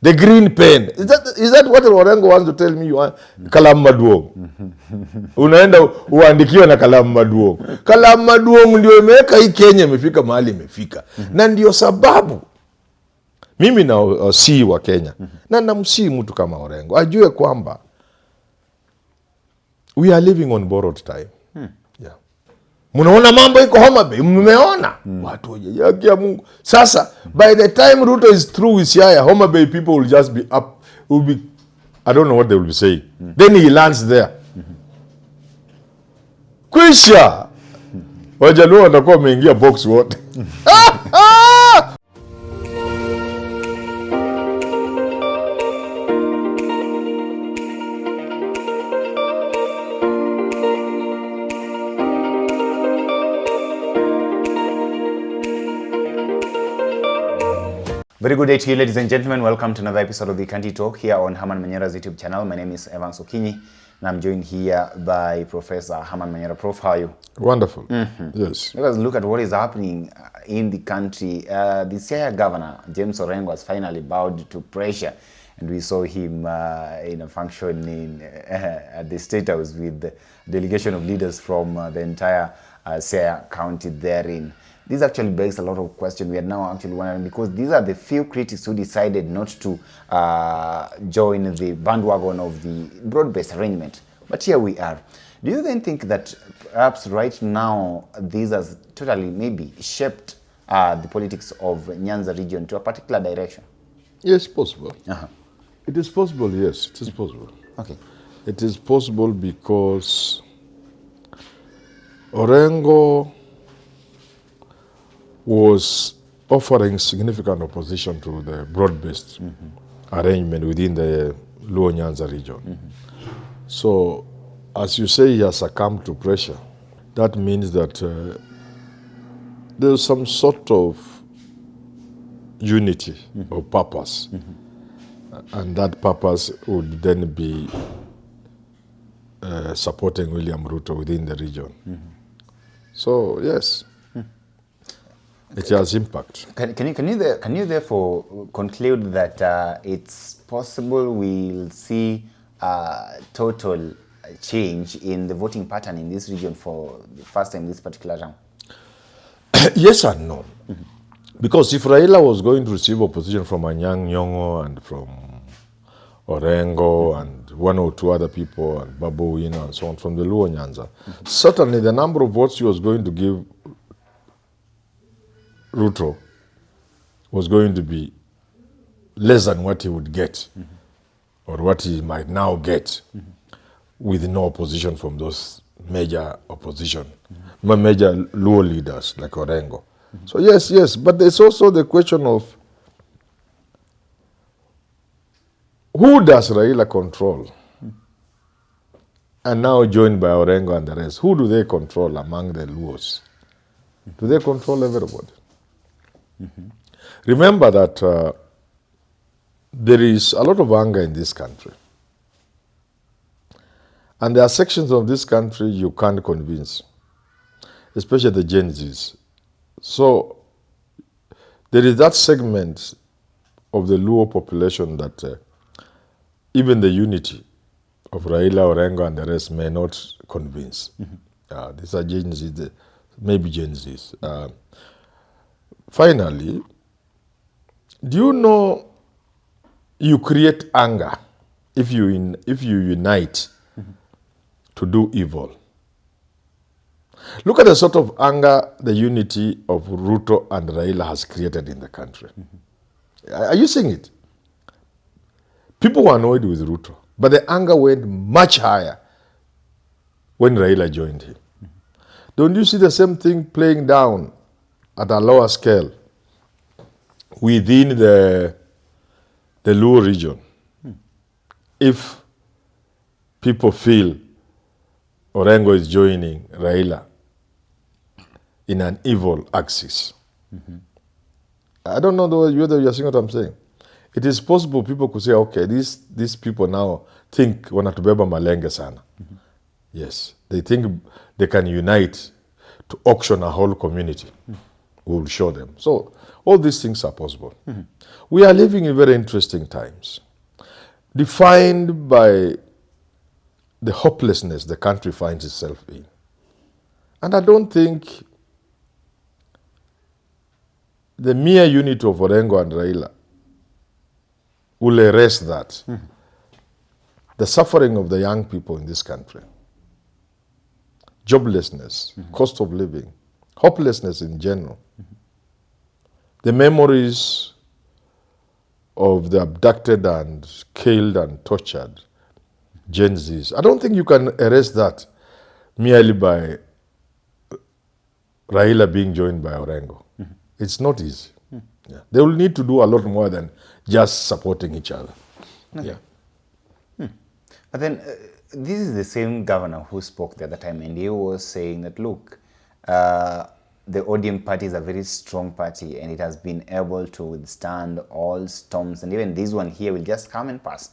The green pen. Is that what Orengo wants to tell me? You want kalamu maduong. Unaenda uandikiwa na kalamu maduong. Kalamu maduong ndio imeweka hii Kenya imefika mahali imefika. Na ndio sababu mimi na si wa Kenya. Na namsi mtu kama Orengo ajue kwamba we are living on borrowed time. Yeah. Munaona mambo iko Homa Bay, mmeona? Watu waje ya Mungu. Sasa by the time Ruto is through with Siaya, Homa Bay people will just be up, I don't know what they will be saying. Then he lands there. Kwisha. Wajaluo watakuwa wameingia box wote. Very good day to you, ladies and gentlemen. Welcome to another episode of the Kanti Talk here on Herman Manyora's YouTube channel. My name is Evan Sokinyi, and I'm joined here by Professor Herman Manyora. Prof, how are you? Wonderful. Yes. Let us look at what is happening in the country. The Siaya governor, James Orengo, has finally bowed to pressure, and we saw him in a function at the State House with the delegation of leaders from the entire Siaya county therein. This actually begs a lot of questions. We are now actually wondering, because these are the few critics who decided not to join the bandwagon of the broad-based arrangement. But here we are. Do you then think that perhaps right now these has totally maybe shaped the politics of Nyanza region to a particular direction? Yes, possible. It is possible, yes. It is possible. Okay. It is possible because Orengo was offering significant opposition to the broad-based arrangement within the Luo Nyanza region. So, as you say, he has succumbed to pressure. That means that there's some sort of unity or purpose. And that purpose would then be supporting William Ruto within the region. So, yes. It has impact. Can you therefore conclude that it's possible we'll see total change in the voting pattern in this region for the first time this particular round? Yes and no. Because if Raila was going to receive opposition from Anyang' Nyong'o and from Orengo and one or two other people and Babu Wina and so on from the Luo Nyanza, certainly the number of votes he was going to give Ruto was going to be less than what he would get or what he might now get with no opposition from those major opposition, major Luo leaders like Orengo. So yes, but there's also the question of who does Raila control? And now joined by Orengo and the rest, who do they control among the Luos? Do they control everybody? Remember that there is a lot of anger in this country. And there are sections of this country you can't convince, especially the Gen Zs. So there is that segment of the Luo population that even the unity of Raila, Orengo and the rest may not convince. These are Gen Zs, maybe Gen Zs. Finally, do you know you create anger if you unite to do evil? Look at the sort of anger the unity of Ruto and Raila has created in the country. Are you seeing it? People were annoyed with Ruto, but the anger went much higher when Raila joined him. Don't you see the same thing playing down at a lower scale within the Luo region? If people feel Orengo is joining Raila in an evil axis. I don't know whether you're seeing what I'm saying. It is possible people could say, okay, these people now think wanatubeba malenge sana. Yes, they think they can unite to auction a whole community. We'll show them. So all these things are possible. We are living in very interesting times, defined by the hopelessness the country finds itself in. And I don't think the mere unity of Orengo and Raila will erase that. The suffering of the young people in this country, joblessness, cost of living, hopelessness in general, the memories of the abducted and killed and tortured Gen Zs. I don't think you can erase that merely by Raila being joined by Orengo. It's not easy. Yeah. They will need to do a lot more than just supporting each other. Yeah. But then, this is the same governor who spoke the other time, and he was saying that, look, the ODM party is a very strong party, and it has been able to withstand all storms, and even this one here will just come and pass.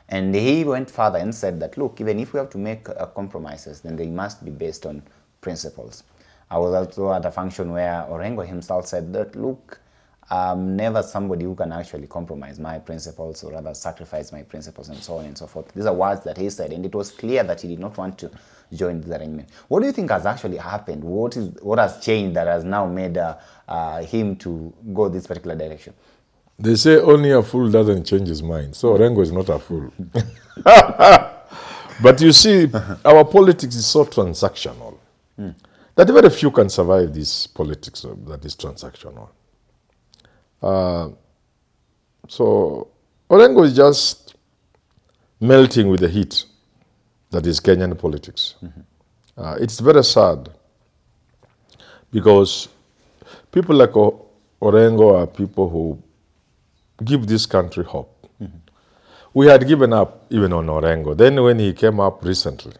And he went further and said that, look, even if we have to make compromises, then they must be based on principles. I was also at a function where Orengo himself said that, look, I'm never somebody who can actually compromise my principles or rather sacrifice my principles and so on and so forth. These are words that he said, and it was clear that he did not want to join this arrangement. What do you think has actually happened? What has changed that has now made him to go this particular direction? They say only a fool doesn't change his mind. So Orengo is not a fool. But you see, our politics is so transactional that very few can survive this politics that is transactional. So Orengo is just melting with the heat that is Kenyan politics. It's very sad because people like Orengo are people who give this country hope. We had given up even on Orengo. Then when he came up recently,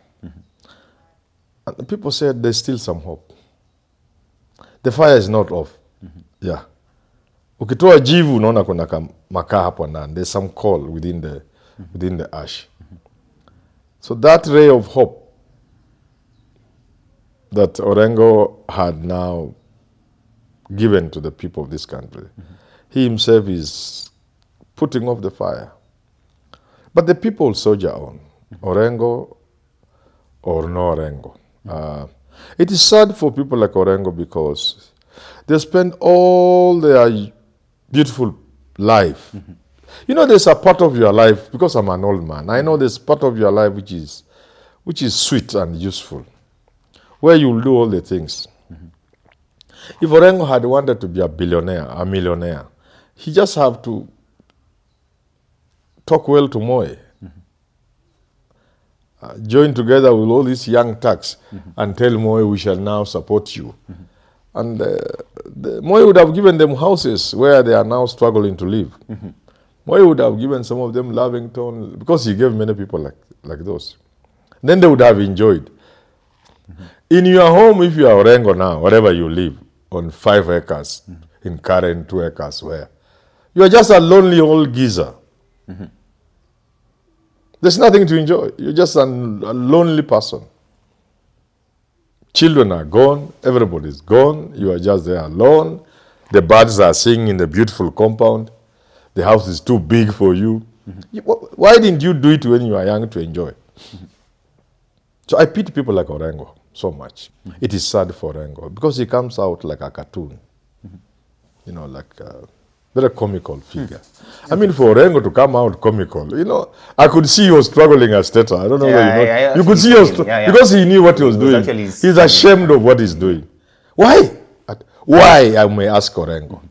and people said there's still some hope. The fire is not off. Yeah. Ukitoa jivu unaona kuna makaa hapo ndani. There's some coal within the ash. So that ray of hope that Orengo had now given to the people of this country, he himself is putting off the fire. But the people soldier on, Orengo or no Orengo. It is sad for people like Orengo because they spend all their beautiful life. You know, there's a part of your life, because I'm an old man, I know there's part of your life which is sweet and useful, where you'll do all the things. If Orengo had wanted to be a billionaire, a millionaire, he just have to talk well to Moi, join together with all these young thugs and tell Moi, we shall now support you. And Moi would have given them houses where they are now struggling to live. Moi would have given some of them Lavington, because he gave many people like those. Then they would have enjoyed. In your home, if you are Orengo now, wherever you live, on 5 acres, in Karen, 2 acres, where, you are just a lonely old geezer. There's nothing to enjoy. You're just a lonely person. Children are gone, everybody's gone, you are just there alone. The birds are singing in the beautiful compound. The house is too big for you. Why didn't you do it when you were young to enjoy? So I pity people like Orengo so much. It is sad for Orengo because he comes out like a cartoon. You know, like a very comical figure. I mean, for Orengo to come out comical, you know, I could see he was struggling as Teta. I don't know whether you could see he was because he knew what he was doing. He's ashamed of what he's doing. Why? Why, I may ask Orengo.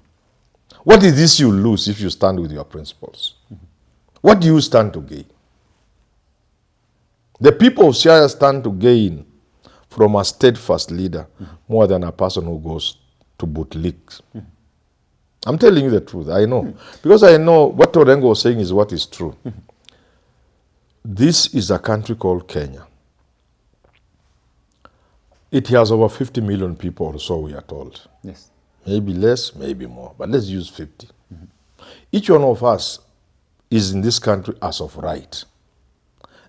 What is this you lose if you stand with your principles? What do you stand to gain? The people of Siaya stand to gain from a steadfast leader more than a person who goes to bootlicks. I'm telling you the truth. I know. Because I know what Orengo was saying is what is true. This is a country called Kenya. It has over 50 million people or so, we are told. Yes. Maybe less, maybe more, but let's use 50. Each one of us is in this country as of right.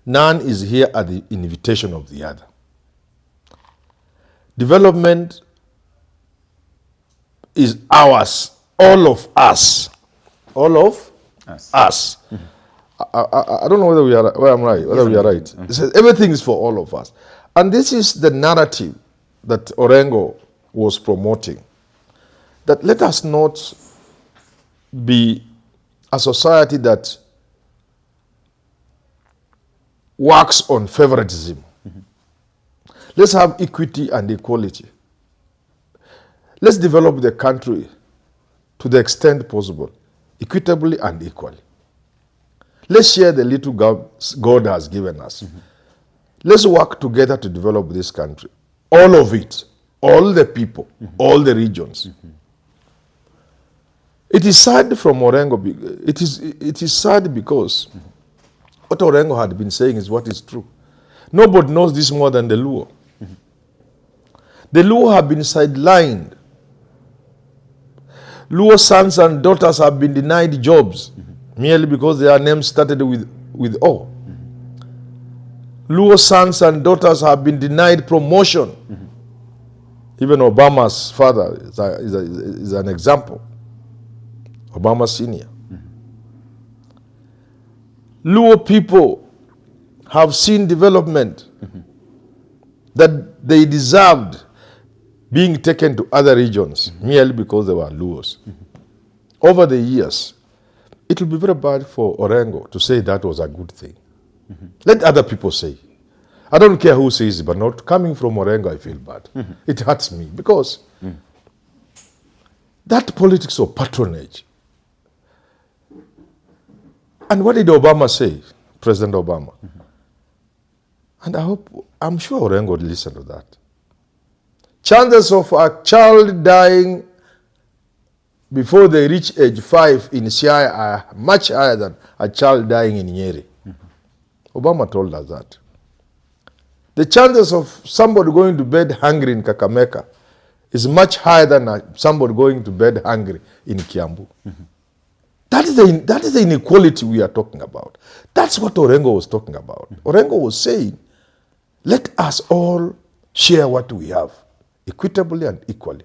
None is here at the invitation of the other. Development is ours, all of us. All of us. I don't know whether I'm right, whether we are right. It says everything is for all of us. And this is the narrative that Orengo was promoting. That let us not be a society that works on favoritism. Let's have equity and equality. Let's develop the country to the extent possible, equitably and equally. Let's share the little God has given us. Let's work together to develop this country. All of it, all the people, all the regions. It is sad from Orengo, it is sad because what Orengo had been saying is what is true. Nobody knows this more than the Luo. The Luo have been sidelined. Luo sons and daughters have been denied jobs merely because their names started with O. Luo sons and daughters have been denied promotion. Even Obama's father is an example. Obama Senior. Luo people have seen development that they deserved being taken to other regions merely because they were Luos. Over the years, it will be very bad for Orengo to say that was a good thing. Let other people say. I don't care who says it, but not coming from Orengo, I feel bad. It hurts me because that politics of patronage. And what did Obama say, President Obama? And I'm sure Orengo would listen to that. Chances of a child dying before they reach age 5 in Siaya are much higher than a child dying in Nyeri. Obama told us that. The chances of somebody going to bed hungry in Kakamega is much higher than somebody going to bed hungry in Kiambu. That is the inequality we are talking about. That's what Orengo was talking about. Orengo was saying, let us all share what we have, equitably and equally.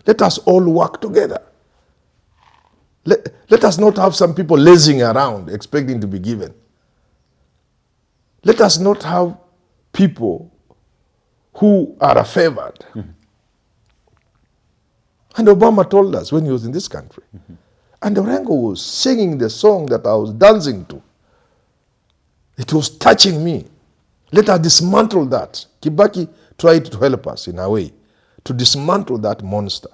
Let us all work together. Let us not have some people lazing around expecting to be given. Let us not have people who are favored. And Obama told us when he was in this country. And Orengo was singing the song that I was dancing to. It was touching me. Let us dismantle that. Kibaki tried to help us in a way to dismantle that monster.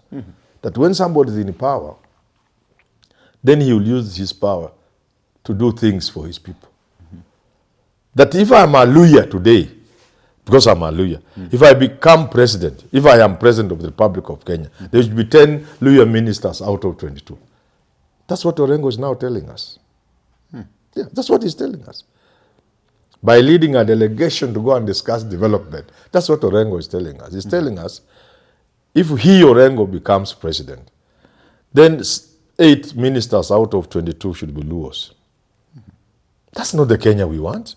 That when somebody is in power, then he will use his power to do things for his people. That if I'm a Luya today, because I'm a Luya, if I become president, if I am president of the Republic of Kenya, there should be 10 Luya ministers out of 22. That's what Orengo is now telling us. Yeah, that's what he's telling us. By leading a delegation to go and discuss development, that's what Orengo is telling us. He's telling us, if he, Orengo, becomes president, then 8 ministers out of 22 should be Luos. That's not the Kenya we want.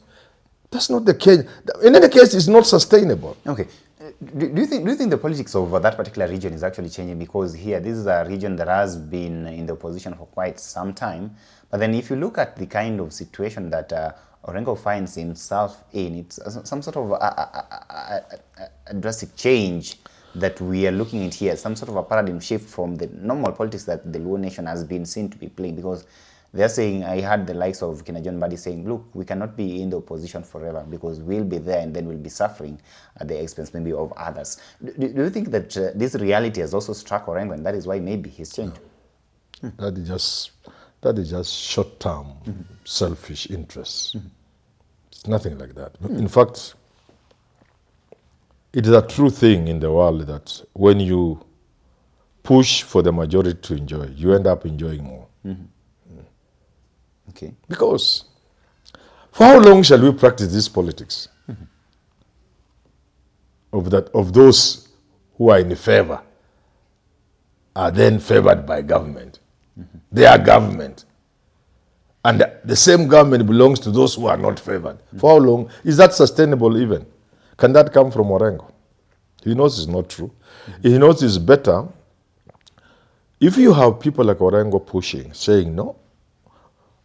That's not the Kenya. In any case, it's not sustainable. Okay. Do you think the politics of that particular region is actually changing? Because here, this is a region that has been in the opposition for quite some time. But then if you look at the kind of situation that Orengo finds himself in, it's some sort of a drastic change that we are looking at here, some sort of a paradigm shift from the normal politics that the Luo nation has been seen to be playing. Because they're saying, I heard the likes of Kina John Mbadi saying, look, we cannot be in the opposition forever because we'll be there and then we'll be suffering at the expense maybe of others. Do you think that this reality has also struck Orengo and that is why maybe he's changed? That is just short-term, selfish interests. It's nothing like that. In fact, it is a true thing in the world that when you push for the majority to enjoy, you end up enjoying more. Okay. Because for how long shall we practice this politics? Of those who are in favor are then favored by government. Their government. And the same government belongs to those who are not favored. For how long? Is that sustainable even? Can that come from Orengo? He knows it's not true. He knows it's better If you have people like Orengo pushing, saying, no,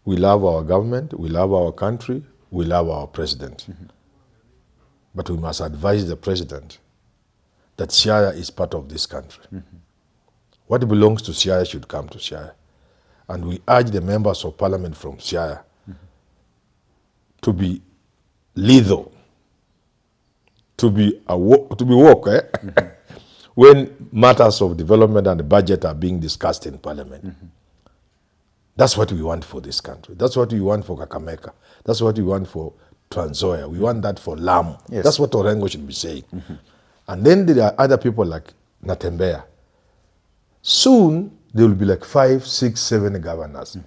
we love our government, we love our country, we love our president. But we must advise the president that Siaya is part of this country. What belongs to Siaya should come to Siaya. And we urge the members of parliament from Siaya to be lethal, to be woke, when matters of development and budget are being discussed in parliament. That's what we want for this country. That's what we want for Kakamega. That's what we want for Trans Nzoia. We want that for Lamu. Yes. That's what Orengo should be saying. And then there are other people like Natembeya. Soon, there will be like 5, 6, 7 governors.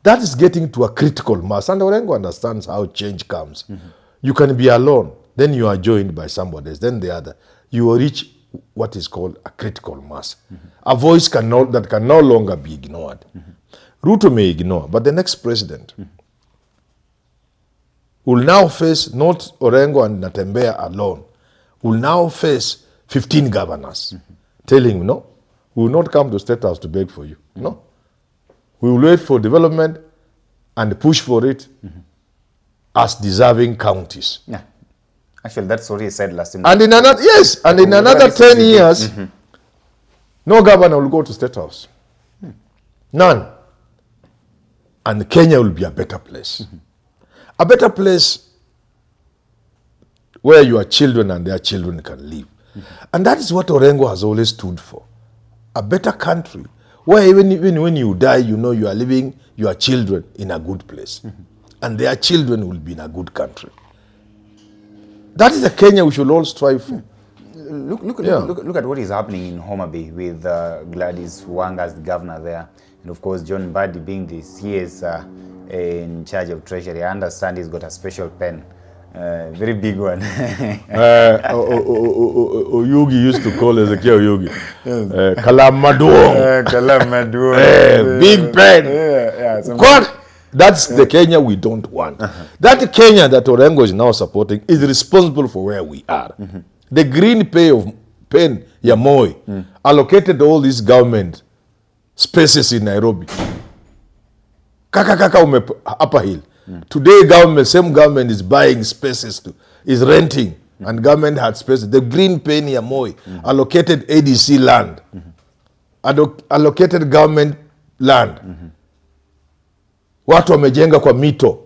That is getting to a critical mass. And Orengo understands how change comes. You can be alone. Then you are joined by somebody else. Then the other. You will reach what is called a critical mass. A voice that can no longer be ignored. Ruto may ignore, but the next president will now face not Orengo and Natembeya alone, will now face 15 governors, telling him, no, we will not come to State House to beg for you. No. We will wait for development and push for it as deserving counties. Yeah. Actually, that's what he said last time. And in another, yes, and in another 10 years, no governor will go to State House. None. And Kenya will be a better place. A better place where your children and their children can live. And that is what Orengo has always stood for. A better country where even when you die, you know you are leaving your children in a good place. And their children will be in a good country. That is the Kenya we should all strive for. Look at what is happening in Homa Bay with Gladys Wanga as the governor there. And of course, John Mbadi being this, he is in charge of Treasury. I understand he's got a special pen, very big one. Oyugi used to call Ezekiel Oyugi. Kalamaduong. Kalamaduong. Big pen. God! That's the Kenya we don't want. That Kenya that Orengo is now supporting is responsible for where we are. The green pen ya Moi allocated all these government spaces in Nairobi. Upper Hill. Today same government is buying spaces, is renting, and government had spaces. The green pen ya Moi allocated ADC land, allocated government land. Watu wamejenga kwa mito.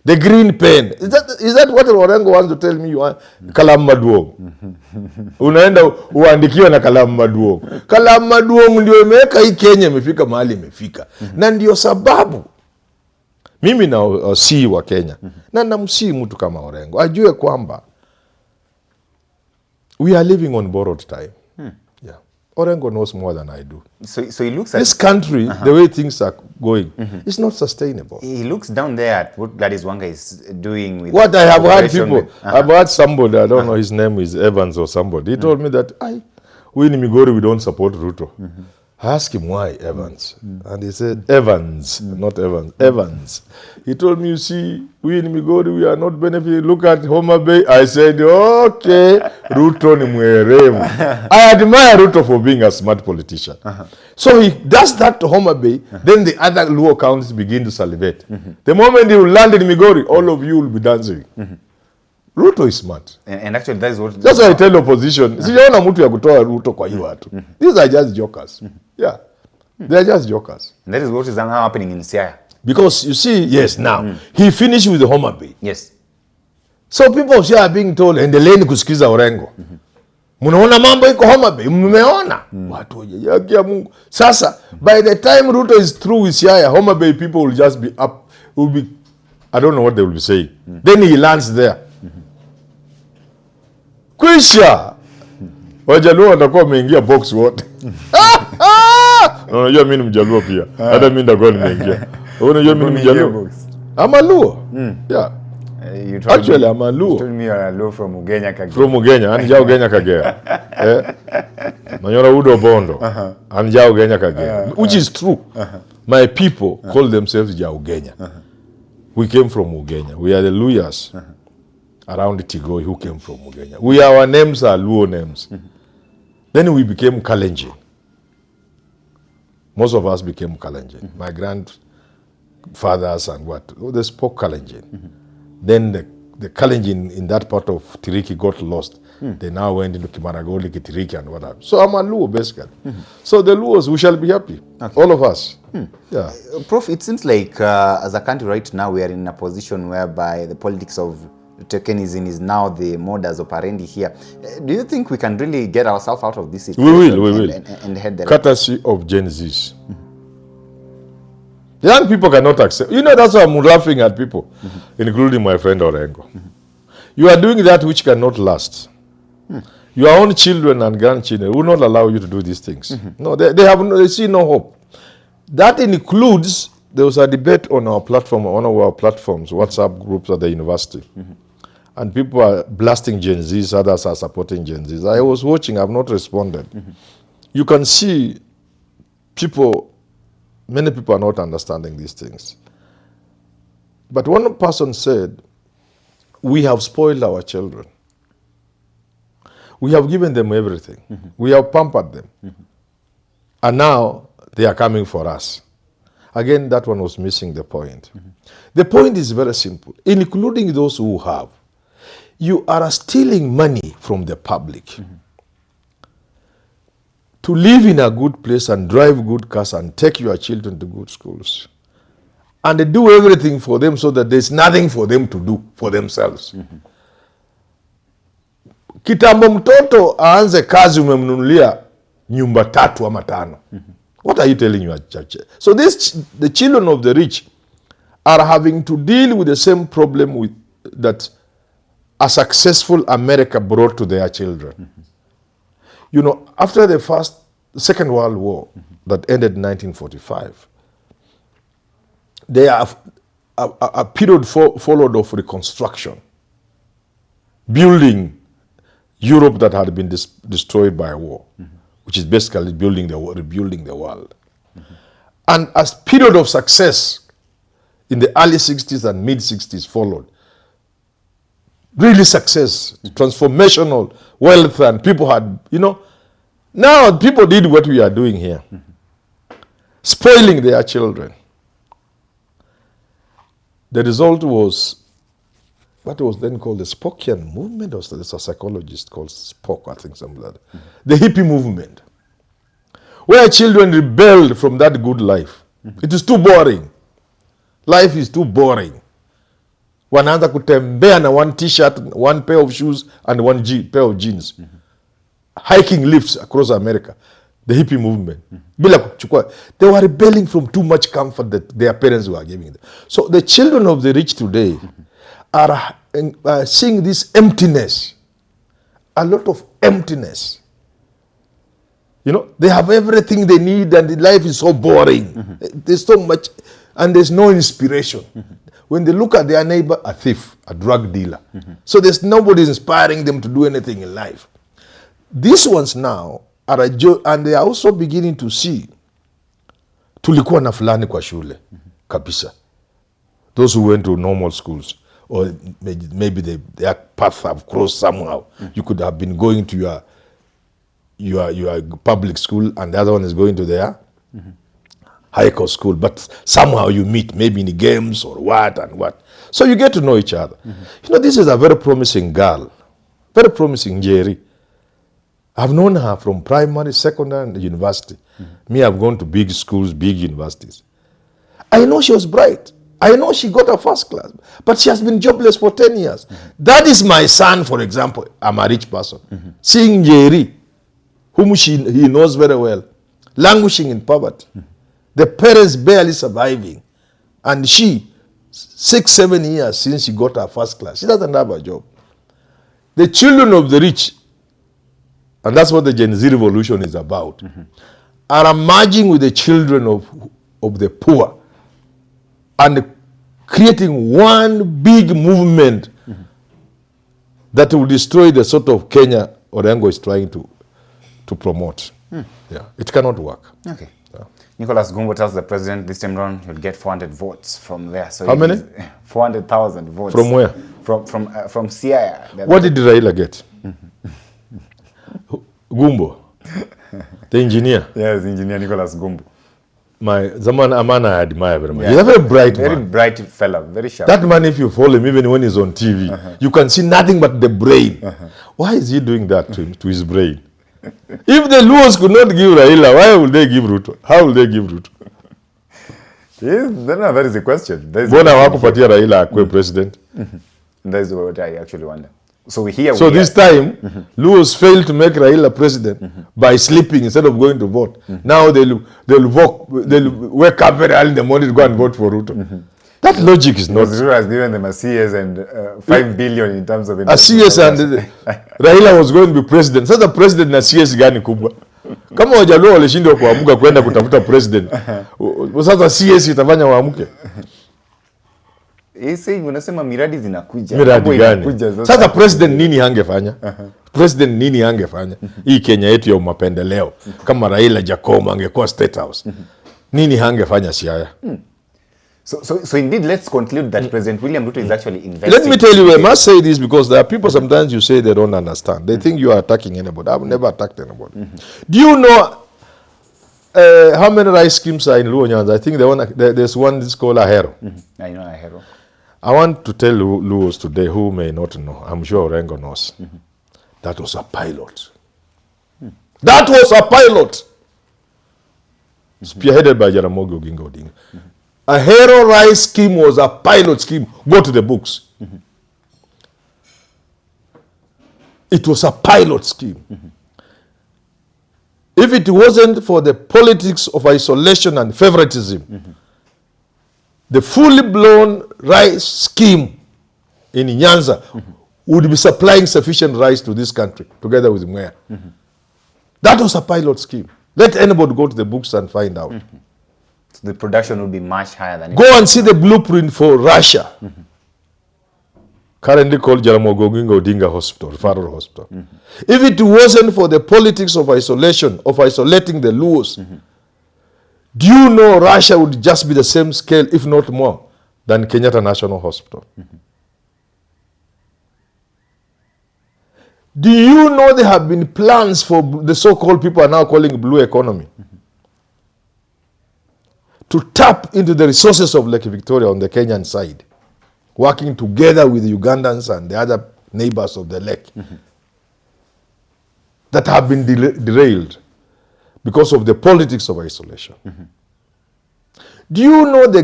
The green pen. Is that what Orengo wants to tell me you want? Kalamaduong. Unaenda uandikiwa na Kalamaduong. Kalamaduong ndio imeweka hii Kenya imefika mahali imefika. Na ndio sababu mimi na si wa Kenya. Na namsii mtu kama Orengo. Ajue kwamba we are living on borrowed time. Yeah. Orengo knows more than I do. So he looks at this country, the way things are going, it's not sustainable. He looks down there at what Gladys Wanga is doing with what I have heard people, I've heard somebody, I don't know, his name is Evans or somebody, he told me that we in Migori, we don't support Ruto. I asked him why Evans, and he said Evans, not Evans, Evans. He told me, you see, we in Migori, we are not benefiting. Look at Homa Bay. I said, okay, Ruto ni mwerevu. I admire Ruto for being a smart politician. So he does that to Homa Bay, then the other Luo counties begin to salivate. The moment he will land in Migori, all of you will be dancing. Ruto is smart. And actually that's what... That's why I tell opposition, sijaona mtu ya kutoa Ruto kwa hiyo watu. These are just jokers. Yeah. They are just jokers. And that is what is now happening in Siaya. Because you see, yes, now, he finished with the Homa Bay. Yes. So people of Siaya are being told, endeleeni kusikiza Orengo. Munaona mambo iko Homa Bay, mmeona? Watu wajajakia Mungu. Sasa, by the time Ruto is through with Siaya, Homa Bay people will just be up, will be, I don't know what they will be saying. Then he lands there. Kwisha! Wajaluo watakuwa wameingia box wote. Unajua mimi ni Mjaluo pia. Hata mimi ndakuwa nimeingia. Unajua mimi ni Mjaluo. I'm a Luo. Yeah. Actually, I'm a Luo. You told me you're a Luo from Ugenya Kagera. From Ugenya, anja Ugenya Kagera. Manyora Udo Bondo. Anja Ugenya Kagera. Which is true. My people call themselves Ugenya. We came from Ugenya. We are the Luyas. Around Tigoi who came from Ugenya. Our names are Luo names. Then we became Kalenjin. Most of us became Kalenjin. My grandfathers and what? Oh, they spoke Kalenjin. Then the Kalenjin in that part of Tiriki got lost. They now went into Kimaragoli, Tiriki and whatever. So I'm a Luo basically. So the Luos, we shall be happy. All of us. Yeah. Prof, it seems like as a country right now, we are in a position whereby the politics of tokenism is now the modus operandi here. Do you think we can really get ourselves out of this situation? We will. And head the courtesy of Gen Zs. The young people cannot accept. You know, that's why I'm laughing at people, including my friend Orengo. You are doing that which cannot last. Your own children and grandchildren will not allow you to do these things. No, they see no hope. That includes, there was a debate on our platform, one of our platforms, WhatsApp groups at the university. And people are blasting Gen Zs, others are supporting Gen Zs. I was watching, I've not responded. You can see many people are not understanding these things. But one person said, we have spoiled our children. We have given them everything. We have pampered them. And now they are coming for us. Again, that one was missing the point. The point is very simple, including those who have. You are stealing money from the public to live in a good place and drive good cars and take your children to good schools and do everything for them so that there's nothing for them to do for themselves. Kitambo mtoto aanze kazi umemnunulia nyumba 3 ama 5. What are you telling your church? So the children of the rich are having to deal with the same problem that a successful America brought to their children. You know, after the Second World War that ended in 1945, there are a period followed of reconstruction, building Europe that had been destroyed by war, which is basically rebuilding the world. And as period of success in the early 60s and mid 60s followed, really success, transformational wealth, and people had, now people did what we are doing here, spoiling their children. The result was what was then called the Spockian movement, or there's a psychologist called Spock, I think, something like that. The hippie movement, where children rebelled from that good life. It is too boring. Life is too boring. Wanaanza kutembea na one t-shirt, one pair of shoes, and one pair of jeans. Hiking lifts across America. The hippie movement. Bila kuchukua. They were rebelling from too much comfort that their parents were giving them. So the children of the rich today are seeing this emptiness. A lot of emptiness. They have everything they need and the life is so boring. There's so much, and there's no inspiration. When they look at their neighbor, a thief, a drug dealer. So there's nobody inspiring them to do anything in life. These ones now are and they are also beginning to see, tulikuwa na fulani kwa shule, kabisa. Those who went to normal schools, or maybe their paths have crossed somehow. You could have been going to your public school, and the other one is going to their high cost school, but somehow you meet, maybe in the games or what and what. So you get to know each other. This is a very promising girl, very promising Jerry. I've known her from primary, secondary, and university. Me, I've gone to big schools, big universities. I know she was bright. I know she got a first class, but she has been jobless for 10 years. That is my son, for example. I'm a rich person. Seeing Jerry, whom he knows very well, languishing in poverty. The parents barely surviving. And she, 6-7 years since she got her first class, she doesn't have a job. The children of the rich, and that's what the Gen Z revolution is about, are merging with the children of the poor and creating one big movement that will destroy the sort of Kenya Orengo is trying to promote. Yeah, it cannot work. Okay. Nicholas Gumbo tells the president this time around he'll get 400 votes from there. So how many? 400,000 votes. From where? From Siaya. What did Raila get? Gumbo, the engineer. Yes, engineer Nicholas Gumbo. a man I admire very much. He's a very bright Very man. bright fella, very sharp. That man, if you follow him, even when he's on TV, you can see nothing but the brain. Why is he doing that to him, to his brain? If the Luos could not give Raila, why would they give Ruto? How will they give Ruto? Yes, that is the question. Mbona hawakupatia Raila akwe president? That is what I actually wonder. So here So this time, Luos failed to make Raila president by sleeping instead of going to vote. Now they'll wake up very early in the morning to go and vote for Ruto. That logic is not. Ruto has given them a CS and 5 billion in terms of A CS and Raila was going to be president. Sasa president na CS gani kubwa? Kama wajaluo walishindwa kuamuka kwenda kutafuta president, sasa CS itafanya waamuke. Unasema miradi zinakuja. Miradi gani? Sasa president nini hangefanya? President nini hangefanya? Hii Kenya yetu ya mapendeleo. Kama Raila Jakoma angekuwa State House. Nini hangefanya Siaya? So indeed, let's conclude that President William Ruto is actually investing. Let me tell you, I must say this because there are people sometimes you say they don't understand. They think you are attacking anybody. I've never attacked anybody. Do you know how many rice schemes are in Luo Nyanza? I think there's one that's called Ahero. I know Ahero. I want to tell Luos today who may not know. I'm sure Orengo knows. That was a pilot. That was a pilot. Spearheaded by Jaramogi Oginga Odinga. A Hero Rice scheme was a pilot scheme. Go to the books. It was a pilot scheme. If it wasn't for the politics of isolation and favoritism, the fully blown rice scheme in Nyanza would be supplying sufficient rice to this country, together with Mwea. That was a pilot scheme. Let anybody go to the books and find out. So the production would be much higher than it. Go and see the blueprint for Russia. Currently called Jaramogi Oginga Odinga Hospital, Referral Hospital. If it wasn't for the politics of isolation, of isolating the Luos, do you know Russia would just be the same scale, if not more, than Kenyatta National Hospital? Do you know there have been plans for the so-called people are now calling blue economy to tap into the resources of Lake Victoria on the Kenyan side, working together with the Ugandans and the other neighbors of the lake that have been derailed because of the politics of isolation? Do you know the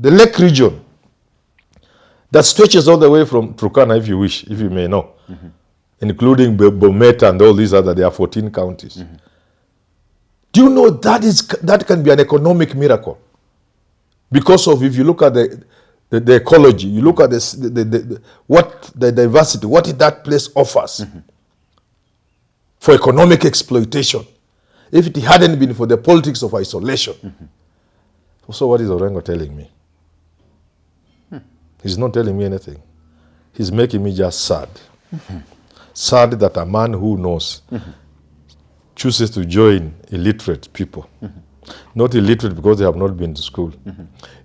lake region that stretches all the way from Turkana, if you wish, if you may know, including Bometa and all these other, there are 14 counties. Do you know that can be an economic miracle? Because of, if you look at the ecology, you look at what the diversity, what that place offers for economic exploitation. If it hadn't been for the politics of isolation. So what is Orengo telling me? He's not telling me anything. He's making me just sad. Sad that a man who knows chooses to join illiterate people. Not illiterate because they have not been to school.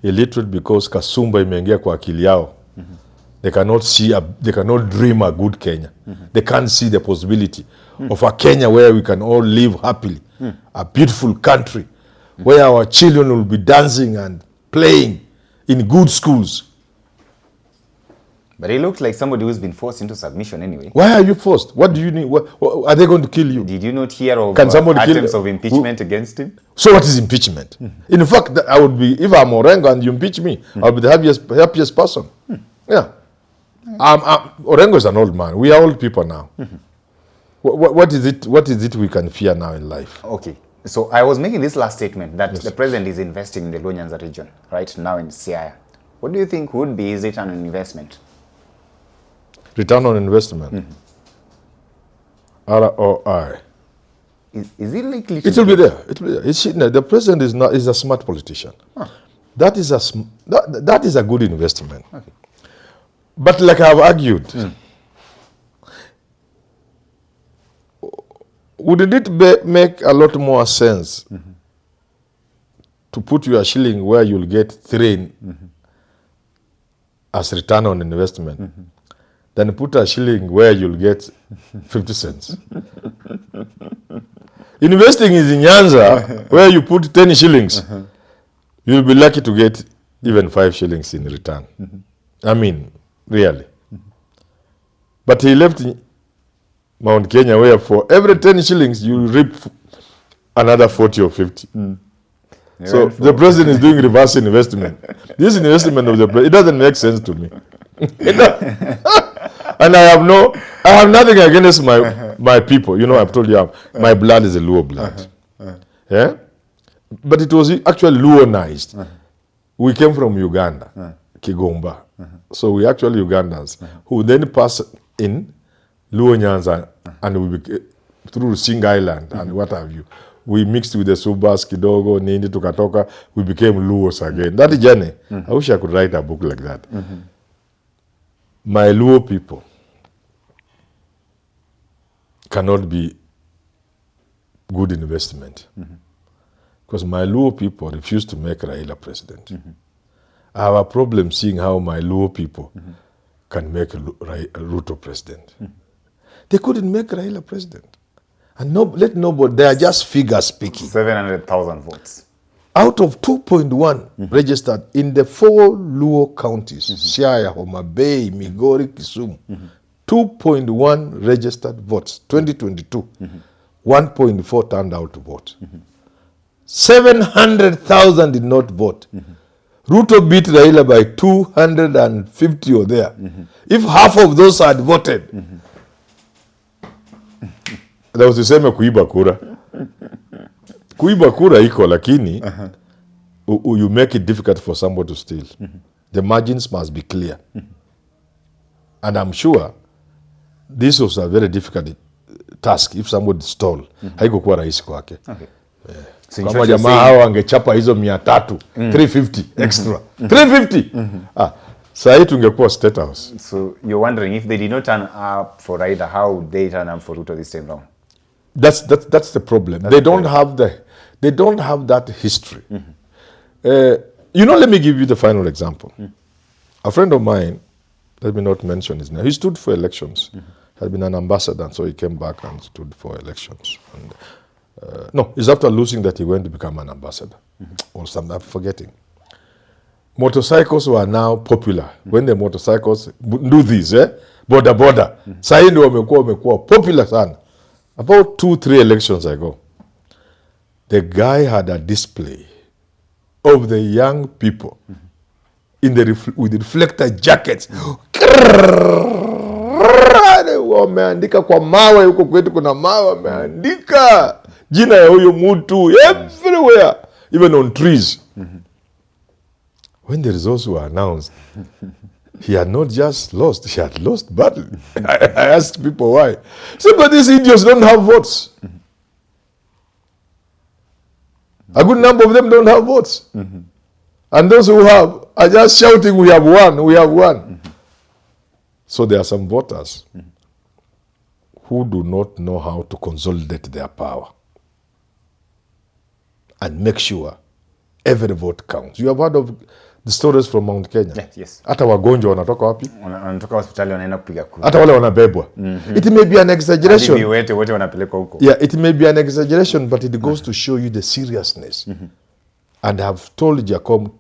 Illiterate because kasumba imeingia kwa akili yao. They cannot see, they cannot dream a good Kenya. They can't see the possibility of a Kenya where we can all live happily. A beautiful country where our children will be dancing and playing in good schools. But he looks like somebody who's been forced into submission anyway. Why are you forced? What do you need? What, are they going to kill you? Did you not hear of attempts of impeachment against him? So what is impeachment? In fact, I would be, if I'm Orengo and you impeach me, I'll be the happiest person. Yeah. Orengo is an old man. We are old people now. What is it we can fear now in life? Okay. So I was making this last statement that the president is investing in the Luo Nyanza region right now in Siaya. What do you think would be his return on investment? Return on investment. ROI. Is it likely to be there? It will be there. The president is a smart politician. That is a good investment. Okay. But like I've argued, wouldn't it make a lot more sense to put your shilling where you'll get 3 as return on investment than put a shilling where you'll get 50 cents? Investing is in Nyanza, where you put 10 shillings. You'll be lucky to get even 5 shillings in return. I mean, really. But he left Mount Kenya, where for every 10 shillings, you reap another 40 or 50. So the president is doing reverse investment. This investment of the president, it doesn't make sense to me. And I have nothing against my people. You know, I've told you, my blood is a Luo blood. Yeah? But it was actually Luonized. We came from Uganda, Kigomba. So we actually Ugandans, who then passed in Luo Nyanza, and we became, through Sing Island and what have you. We mixed with the Subas, Kidogo, Nindi, Tukatoka. We became Luos again. That journey, I wish I could write a book like that. My Luo people cannot be good investment. Because my Luo people refuse to make Raila president. I have a problem seeing how my Luo people can make Ruto president. They couldn't make Raila president. And let nobody, they are just figures speaking. 700,000 votes. Out of 2.1 registered in the 4 Luo counties, Siaya, Homa Bay, Migori, Kisumu, 2.1 registered votes, 2022, 1.4 turned out to vote. 700,000 did not vote. Ruto beat Raila by 250 or there. If half of those had voted, that was the same kuiba kura. Kuiba kura iko, lakini you make it difficult for somebody to steal. The margins must be clear. And I'm sure this was a very difficult task if somebody stole. Haikukuwa rahisi kwake. So kama jamaa hao wangechapa hizo 300, 350 extra. 350! Saa hii tungekuwa State House. So you're wondering if they did not turn up for Raila, how would they turn up for Ruto this time round? That's the problem. They don't have that history. Let me give you the final example. A friend of mine, let me not mention his name, he stood for elections. Had been an ambassador, and so he came back and stood for elections. And no, it's after losing that he went to become an ambassador. Or something, I'm forgetting. Motorcycles were now popular. When the motorcycles do this, border. Sahi ndio wamekuwa popular sana. About 2-3 elections ago, the guy had a display of the young people in with reflector jackets. Wameandika kwa mawe, huko kwetu kuna mawe, wameandika jina ya huyo mtu everywhere, even on trees. When the results were announced, he had not just lost, he had lost badly. I asked people why. So, but these idiots don't have votes. A good number of them don't have votes. And those who have are just shouting, we have won, we have won. So there are some voters who do not know how to consolidate their power and make sure every vote counts. You have heard of the stories from Mount Kenya? Yes. Hata wagonjwa wanatoka wapi? Wanatoka hospitali wanaenda kupiga kura. Hata wale wanabebwa. It may be an exaggeration. Wote wanapelekwa huko. Yeah, it may be an exaggeration, but it goes to show you the seriousness. And I have told Jacob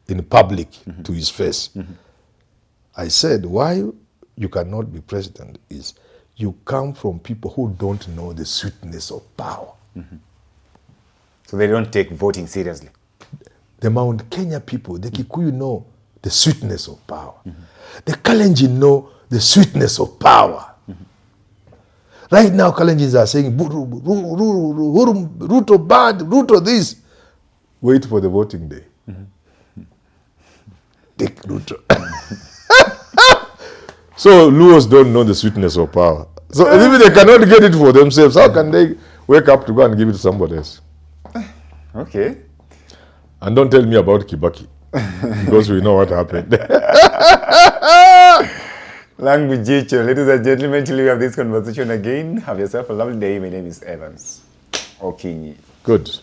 in public to his face, I said, why you cannot be president is you come from people who don't know the sweetness of power. So they don't take voting seriously. The Mount Kenya people, the Kikuyu know the sweetness of power. The Kalenjin know the sweetness of power. Right now, Kalenjins are saying, Ruto bad, Ruto this. Wait for the voting day. Take Ruto. So Luos don't know the sweetness of power. So if they cannot get it for themselves, how can they wake up to go and give it to somebody else? Okay. And don't tell me about Kibaki, because we know what happened. Language teacher, ladies and gentlemen, till we have this conversation again, have yourself a lovely day. My name is Evans Okinyi. Good.